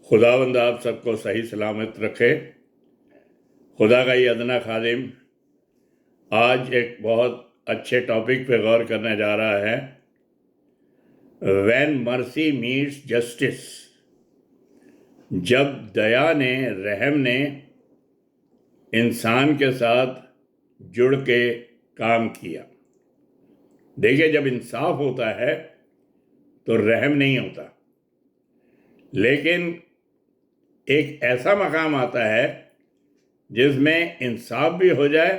خداوند آپ سب کو صحیح سلامت رکھے۔ خدا کا یہ ادنا خادم آج ایک بہت اچھے ٹاپک پہ غور کرنے جا رہا ہے، وین مرسی میٹس جسٹس، جب دیا نے، رحم نے انسان کے ساتھ جڑ کے کام کیا۔ دیکھیے، جب انصاف ہوتا ہے تو رحم نہیں ہوتا، لیکن ایک ایسا مقام آتا ہے جس میں انصاف بھی ہو جائے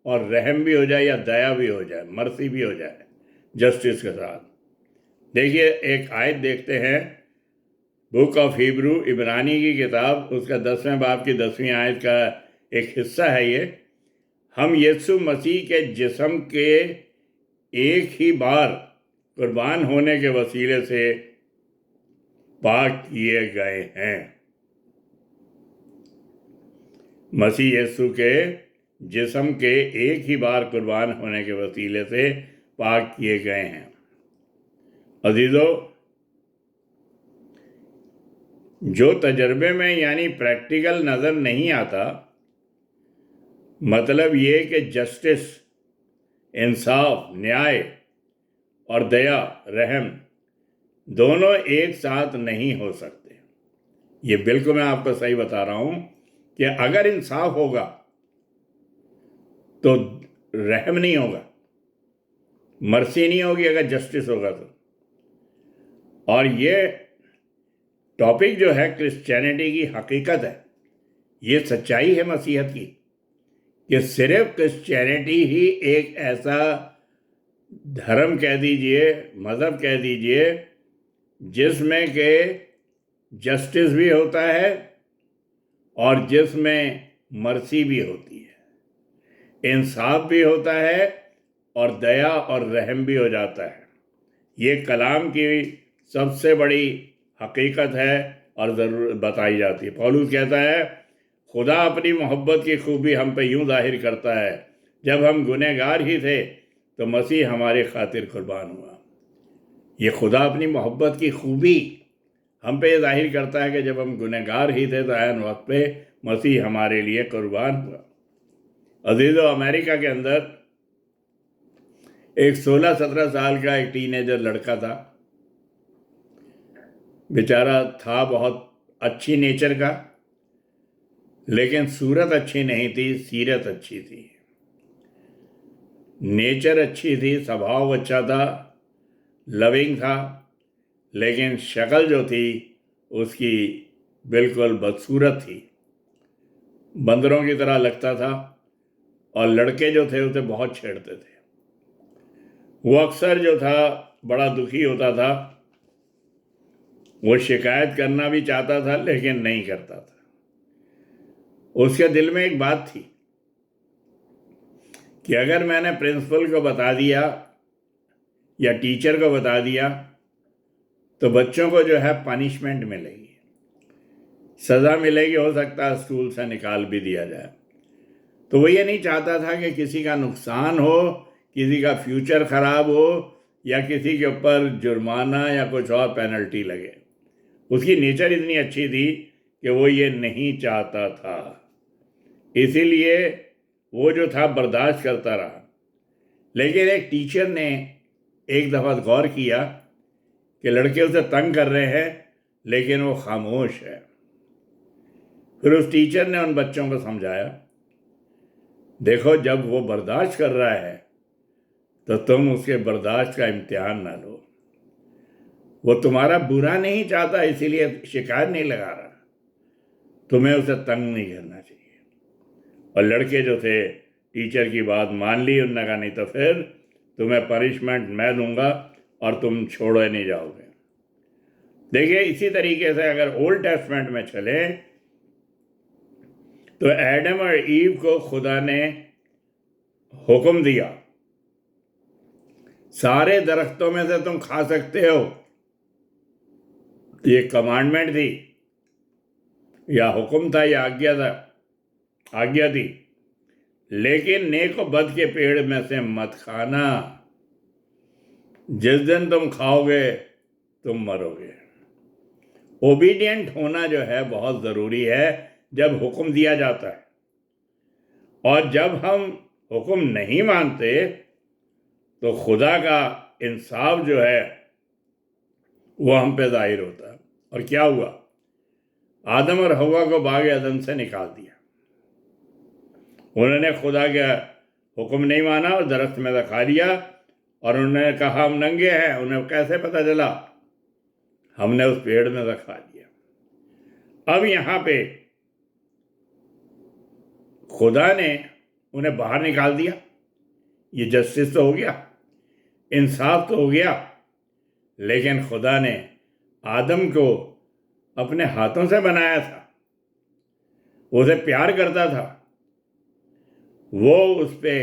اور رحم بھی ہو جائے، یا دیا بھی ہو جائے، مرسی بھی ہو جائے جسٹس کے ساتھ۔ دیکھیے، ایک آیت دیکھتے ہیں، بک آف ہیبرو، عبرانی کی کتاب، اس کا 10ویں باب کی 10ویں آیت کا ایک حصہ ہے یہ۔ ہم یسوع مسیح کے جسم کے ایک ہی بار قربان ہونے کے وسیلے سے پاک کیے گئے ہیں۔ مسیح یسوع کے جسم کے ایک ہی بار قربان ہونے کے وسیلے سے پاک کیے گئے ہیں۔ عزیزو، جو تجربے میں یعنی پریکٹیکل نظر نہیں آتا، مطلب یہ کہ جسٹس، انصاف، نیائے اور دیا، رحم، دونوں ایک ساتھ نہیں ہو سکتے۔ یہ بالکل میں آپ کو صحیح بتا رہا ہوں کہ اگر انصاف ہوگا تو رحم نہیں ہوگا، مرسی نہیں ہوگی اگر جسٹس ہوگا تو۔ اور یہ ٹاپک جو ہے کرسچینٹی کی حقیقت ہے، یہ سچائی ہے مسیحیت کی، کہ صرف کرسچینٹی ہی ایک ایسا دھرم کہہ دیجئے، مذہب کہہ دیجئے، جس میں کہ جسٹس بھی ہوتا ہے اور جس میں مرسی بھی ہوتی ہے، انصاف بھی ہوتا ہے اور دیا اور رحم بھی ہو جاتا ہے۔ یہ کلام کی سب سے بڑی حقیقت ہے اور ضرور بتائی جاتی ہے۔ پولس کہتا ہے، خدا اپنی محبت کی خوبی ہم پہ یوں ظاہر کرتا ہے، جب ہم گنہگار ہی تھے تو مسیح ہماری خاطر قربان ہوا۔ یہ خدا اپنی محبت کی خوبی ہم پہ یہ ظاہر کرتا ہے کہ جب ہم گنہگار ہی تھے تو عین وقت پہ مسیح ہمارے لیے قربان ہوا۔ عزیزو، امریکہ کے اندر ایک 16-17 سال کا ایک ٹین ایجر لڑکا تھا، بیچارہ تھا بہت اچھی نیچر کا، لیکن صورت اچھی نہیں تھی، سیرت اچھی تھی، نیچر اچھی تھی، سبھاؤ اچھا تھا، لونگ تھا، لیکن شکل جو تھی اس کی بالکل بدصورت تھی، بندروں کی طرح لگتا تھا، اور لڑکے جو تھے اسے بہت چھیڑتے تھے۔ وہ اکثر جو تھا بڑا دکھی ہوتا تھا، وہ شکایت کرنا بھی چاہتا تھا لیکن نہیں کرتا تھا۔ اس کے دل میں ایک بات تھی کہ اگر میں نے پرنسپل کو بتا دیا یا ٹیچر کو بتا دیا تو بچوں کو جو ہے پنشمنٹ ملے گی، سزا ملے گی، ہو سکتا ہے اسکول سے نکال بھی دیا جائے۔ تو وہ یہ نہیں چاہتا تھا کہ کسی کا نقصان ہو، کسی کا فیوچر خراب ہو، یا کسی کے اوپر جرمانہ یا کچھ اور پینلٹی لگے۔ اس کی نیچر اتنی اچھی تھی کہ وہ یہ نہیں چاہتا تھا، اسی لیے وہ جو تھا برداشت کرتا رہا۔ لیکن ایک ٹیچر نے ایک دفعہ غور کیا کہ لڑکے اسے تنگ کر رہے ہیں لیکن وہ خاموش ہے۔ پھر اس ٹیچر نے ان بچوں کو سمجھایا، دیکھو، جب وہ برداشت کر رہا ہے تو تم اس کے برداشت کا امتحان نہ لو۔ وہ تمہارا برا نہیں چاہتا، اسی لیے شکایت نہیں لگا رہا، تمہیں اسے تنگ نہیں کرنا چاہیے۔ اور لڑکے جو تھے ٹیچر کی بات مان لی، انہوں نے کہا نہیں تو پھر تمہیں پنشمنٹ میں دوں گا اور تم چھوڑے نہیں جاؤ گے۔ دیکھیے، اسی طریقے سے اگر اولڈ ٹیسٹمنٹ میں چلیں تو ایڈم اور ایو کو خدا نے حکم دیا، سارے درختوں میں سے تم کھا سکتے ہو، یہ کمانڈمنٹ تھی، یا حکم تھا، یا آگیا تھی، لیکن نیک و بد کے پیڑ میں سے مت کھانا، جس دن تم کھاؤ گے تم مرو گے۔ اوبیڈینٹ ہونا جو ہے بہت ضروری ہے جب حکم دیا جاتا ہے، اور جب ہم حکم نہیں مانتے تو خدا کا انصاف جو ہے وہ ہم پہ ظاہر ہوتا ہے۔ اور کیا ہوا؟ آدم اور حوا کو باغ عدن سے نکال دیا۔ انہوں نے خدا کا حکم نہیں مانا اور درخت میں سے کھا لیا، اور انہوں نے کہا ہم ننگے ہیں۔ انہیں کیسے پتہ چلا؟ ہم نے اس پیڑ میں سے کھا لیا۔ اب یہاں پہ خدا نے انہیں باہر نکال دیا، یہ جسٹس تو ہو گیا، انصاف تو ہو گیا، لیکن خدا نے آدم کو اپنے ہاتھوں سے بنایا تھا، وہ اسے پیار کرتا تھا، وہ اس پہ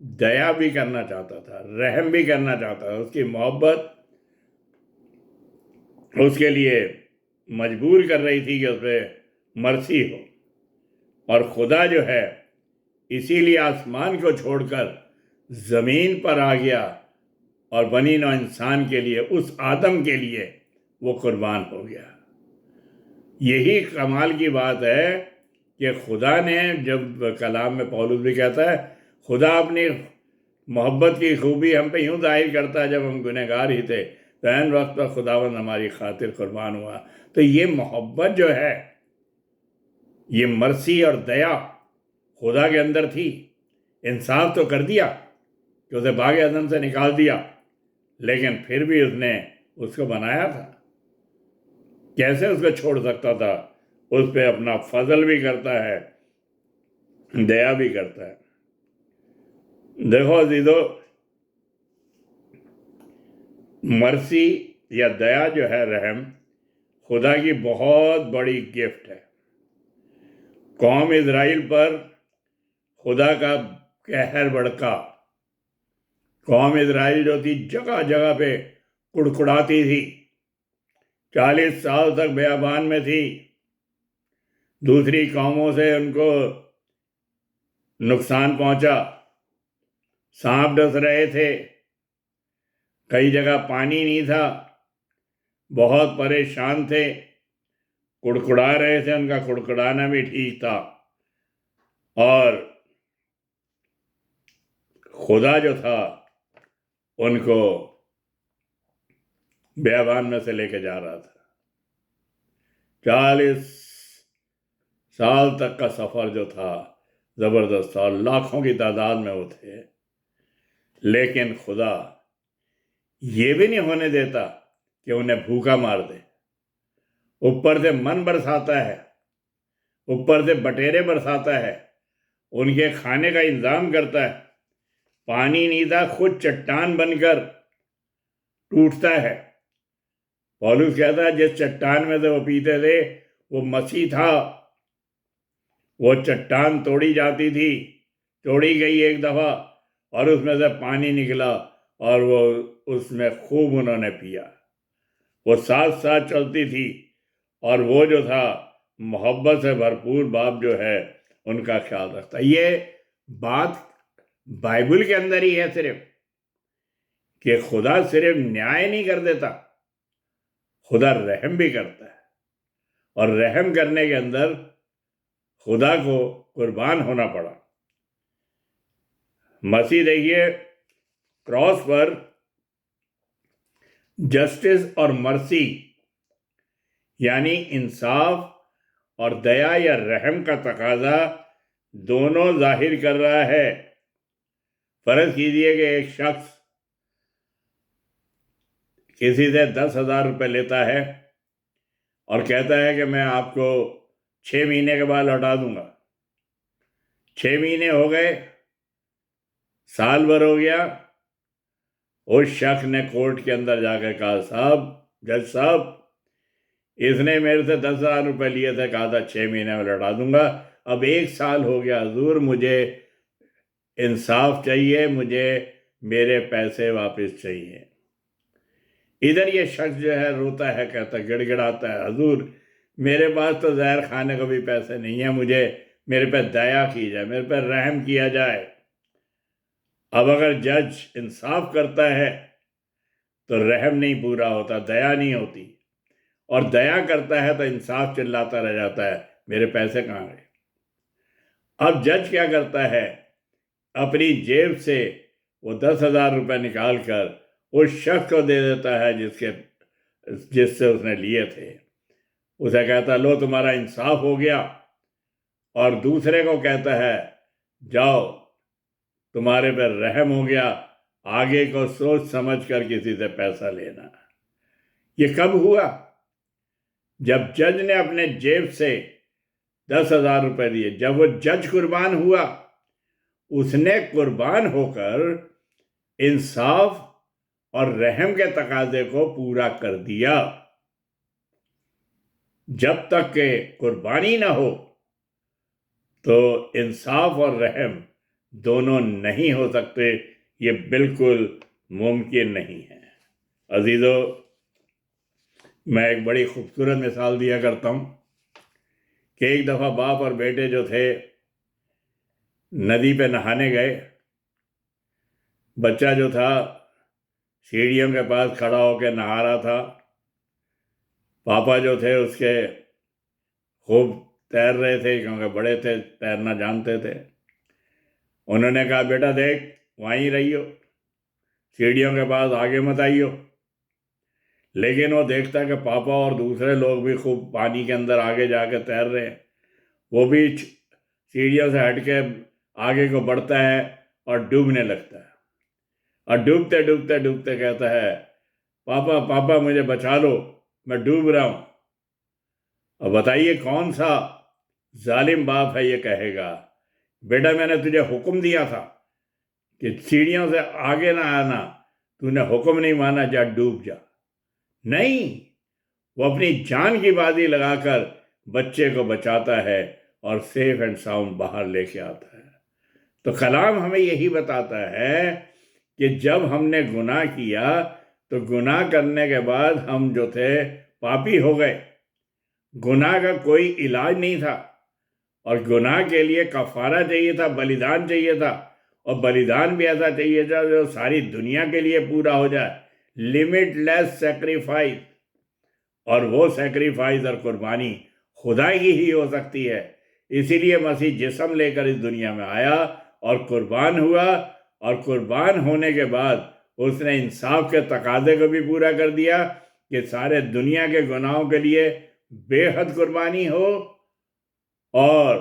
دیا بھی کرنا چاہتا تھا، رحم بھی کرنا چاہتا تھا، اس کی محبت اس کے لیے مجبور کر رہی تھی کہ اس پہ مرسی ہو۔ اور خدا جو ہے اسی لیے آسمان کو چھوڑ کر زمین پر آ گیا، اور بنی نوع انسان کے لیے، اس آدم کے لیے وہ قربان ہو گیا۔ یہی کمال کی بات ہے کہ خدا نے، جب کلام میں پولس بھی کہتا ہے خدا اپنی محبت کی خوبی ہم پہ یوں ظاہر کرتا ہے، جب ہم گنہگار ہی تھے تو عین وقت پر خداوند ہماری خاطر قربان ہوا۔ تو یہ محبت جو ہے، یہ مرسی اور دیا خدا کے اندر تھی۔ انصاف تو کر دیا کہ اسے باغ عدن سے نکال دیا، لیکن پھر بھی اس نے اس کو بنایا تھا، کیسے اس کو چھوڑ سکتا تھا؟ اس پہ اپنا فضل بھی کرتا ہے، دیا بھی کرتا ہے۔ دیکھو عزیزو، مرسی یا دیا جو ہے، رحم، خدا کی بہت بڑی گفٹ ہے۔ قوم اسرائیل پر خدا کا قہر بڑھکا۔ قوم اسرائیل جو تھی جگہ جگہ پہ کڑکڑاتی تھی، 40 سال تک بیابان میں تھی، دوسری قوموں سے ان کو نقصان پہنچا، سانپ ڈس رہے تھے، کئی جگہ پانی نہیں تھا، بہت پریشان تھے، کڑکڑا رہے تھے، ان کا کڑکڑانا بھی ٹھیک تھا، اور خدا جو تھا ان کو بیابان میں سے لے کے جا رہا تھا۔ 40 سال تک کا سفر جو تھا زبردست تھا، لاکھوں کی تعداد میں وہ تھے، لیکن خدا یہ بھی نہیں ہونے دیتا کہ انہیں بھوکا مار دے۔ اوپر سے من برساتا ہے، اوپر سے بٹیرے برساتا ہے، ان کے کھانے کا انتظام کرتا ہے۔ پانی نہیں تھا، خود چٹان بن کر ٹوٹتا ہے۔ پولس کہتا ہے جس چٹان میں سے وہ پیتے تھے وہ مسیح تھا۔ وہ چٹان توڑی جاتی تھی، توڑی گئی ایک دفعہ، اور اس میں سے پانی نکلا، اور وہ اس میں خوب انہوں نے پیا۔ وہ ساتھ ساتھ چلتی تھی، اور وہ جو تھا محبت سے بھرپور باپ جو ہے ان کا خیال رکھتا۔ یہ بات بائبل کے اندر ہی ہے صرف، کہ خدا صرف نیائے نہیں کر دیتا، خدا رحم بھی کرتا ہے، اور رحم کرنے کے اندر خدا کو قربان ہونا پڑا۔ مسیح دیکھیے کراس پر جسٹس اور مرسی یعنی انصاف اور دیا یا رحم کا تقاضا دونوں ظاہر کر رہا ہے۔ فرض کیجئے کہ ایک شخص کسی سے 10,000 روپے لیتا ہے اور کہتا ہے کہ میں آپ کو 6 مہینے کے بعد لوٹا دوں گا۔ 6 مہینے ہو گئے، سال بھر ہو گیا، اس شخص نے کورٹ کے اندر جا کے کہا صاحب، جج صاحب، اس نے میرے سے 10,000 روپے لیے تھے، کہا تھا 6 مہینے میں لوٹا دوں گا، اب 1 سال ہو گیا، حضور مجھے انصاف چاہیے، مجھے میرے پیسے واپس چاہیے۔ ادھر یہ شخص جو ہے روتا ہے، کہتا ہے، گڑ گڑاتا ہے، حضور میرے پاس تو زہر کھانے کو بھی پیسے نہیں ہیں، مجھے میرے پہ دیا کی جائے، میرے پہ رحم کیا جائے۔ اب اگر جج انصاف کرتا ہے تو رحم نہیں پورا ہوتا، دیا نہیں ہوتی، اور دیا کرتا ہے تو انصاف چلاتا رہ جاتا ہے میرے پیسے کہاں گئے۔ اب جج کیا کرتا ہے، اپنی جیب سے وہ 10,000 روپے نکال کر اس شخص کو دے دیتا ہے جس سے اس نے لیے تھے، اسے کہتا ہے لو تمہارا انصاف ہو گیا، اور دوسرے کو کہتا ہے جاؤ تمہارے پر رحم ہو گیا، آگے کو سوچ سمجھ کر کسی سے پیسہ لینا۔ یہ کب ہوا؟ جب جج نے اپنے جیب سے 10,000 روپے دیے، جب وہ جج قربان ہوا، اس نے قربان ہو کر انصاف اور رحم کے تقاضے کو پورا کر دیا۔ جب تک کہ قربانی نہ ہو تو انصاف اور رحم دونوں نہیں ہو سکتے، یہ بالکل ممکن نہیں ہے۔ عزیزو، میں ایک بڑی خوبصورت مثال دیا کرتا ہوں کہ ایک دفعہ باپ اور بیٹے جو تھے ندی پہ نہانے گئے۔ بچہ جو تھا سیڑھیوں کے پاس کھڑا ہو کے نہا رہا تھا، پاپا جو تھے اس کے خوب تیر رہے تھے کیونکہ بڑے تھے، تیرنا جانتے تھے۔ انہوں نے کہا بیٹا دیکھ وہیں رہیو، سیڑھیوں کے پاس آگے مت آئیو۔ لیکن وہ دیکھتا کہ پاپا اور دوسرے لوگ بھی خوب پانی کے اندر آگے جا کے تیر رہے ہیں، وہ بھی سیڑھیوں سے ہٹ کے آگے کو بڑھتا ہے اور ڈوبنے لگتا ہے، اور ڈوبتے ڈوبتے ڈوبتے کہتا ہے پاپا پاپا مجھے بچا لو، میں ڈوب رہا ہوں۔ اب بتائیے کون سا ظالم باپ ہے یہ کہے گا بیٹا میں نے تجھے حکم دیا تھا کہ سیڑھیوں سے آگے نہ آنا، تو نے حکم نہیں مانا، جا ڈوب جا۔ نہیں، وہ اپنی جان کی بازی لگا کر بچے کو بچاتا ہے اور سیف اینڈ ساؤنڈ باہر لے کے آتا ہے۔ تو کلام ہمیں یہی بتاتا ہے کہ جب ہم نے گناہ کیا تو گناہ کرنے کے بعد ہم جو تھے پاپی ہو گئے، گناہ کا کوئی علاج نہیں تھا، اور گناہ کے لیے کفارہ چاہیے تھا، بلیدان چاہیے تھا، اور بلیدان بھی ایسا چاہیے تھا جو ساری دنیا کے لیے پورا ہو جائے، لمٹ لیس سیکریفائز، اور وہ سیکریفائز اور قربانی خدا کی ہی ہو سکتی ہے۔ اسی لیے مسیح جسم لے کر اس دنیا میں آیا اور قربان ہوا، اور قربان ہونے کے بعد اس نے انصاف کے تقاضے کو بھی پورا کر دیا کہ سارے دنیا کے گناہوں کے لیے بے حد قربانی ہو اور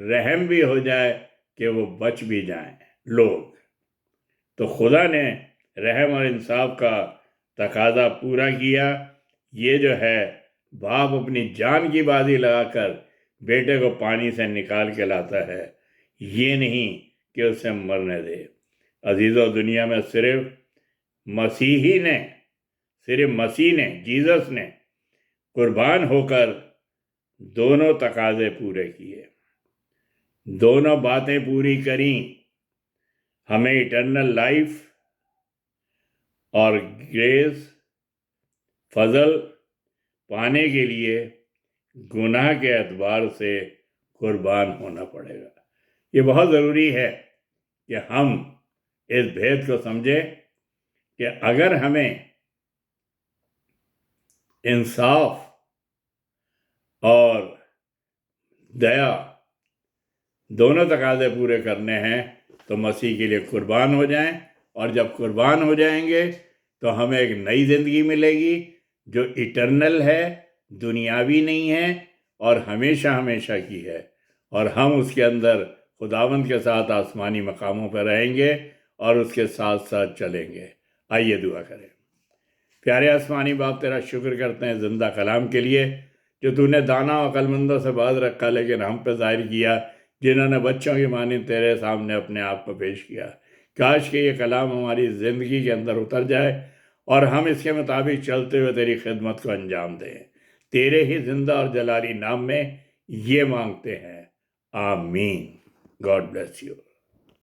رحم بھی ہو جائے کہ وہ بچ بھی جائیں لوگ۔ تو خدا نے رحم اور انصاف کا تقاضا پورا کیا۔ یہ جو ہے باپ اپنی جان کی بازی لگا کر بیٹے کو پانی سے نکال کے لاتا ہے، یہ نہیں کہ اسے مرنے دے۔ عزیزو، دنیا میں صرف مسیح نے جیزس نے قربان ہو کر دونوں تقاضے پورے کیے، دونوں باتیں پوری کریں، ہمیں ایٹرنل لائف اور گریس فضل پانے کے لیے گناہ کے اعتبار سے قربان ہونا پڑے گا۔ یہ بہت ضروری ہے کہ ہم اس بھید کو سمجھیں کہ اگر ہمیں انصاف اور دیا دونوں تقاضے پورے کرنے ہیں تو مسیح کے لیے قربان ہو جائیں، اور جب قربان ہو جائیں گے تو ہمیں ایک نئی زندگی ملے گی جو ایٹرنل ہے، دنیاوی نہیں ہے، اور ہمیشہ ہمیشہ کی ہے، اور ہم اس کے اندر خداوند کے ساتھ آسمانی مقاموں پر رہیں گے اور اس کے ساتھ ساتھ چلیں گے۔ آئیے دعا کریں۔ پیارے آسمانی باپ، تیرا شکر کرتے ہیں زندہ کلام کے لیے جو تو نے دانا و عقل مندوں سے باز رکھا لیکن ہم پہ ظاہر کیا، جنہوں نے بچوں کی مانند تیرے سامنے اپنے آپ کو پیش کیا۔ کاش کہ یہ کلام ہماری زندگی کے اندر اتر جائے اور ہم اس کے مطابق چلتے ہوئے تیری خدمت کو انجام دیں۔ تیرے ہی زندہ اور جلالی نام میں یہ مانگتے ہیں، آمین۔ God bless you.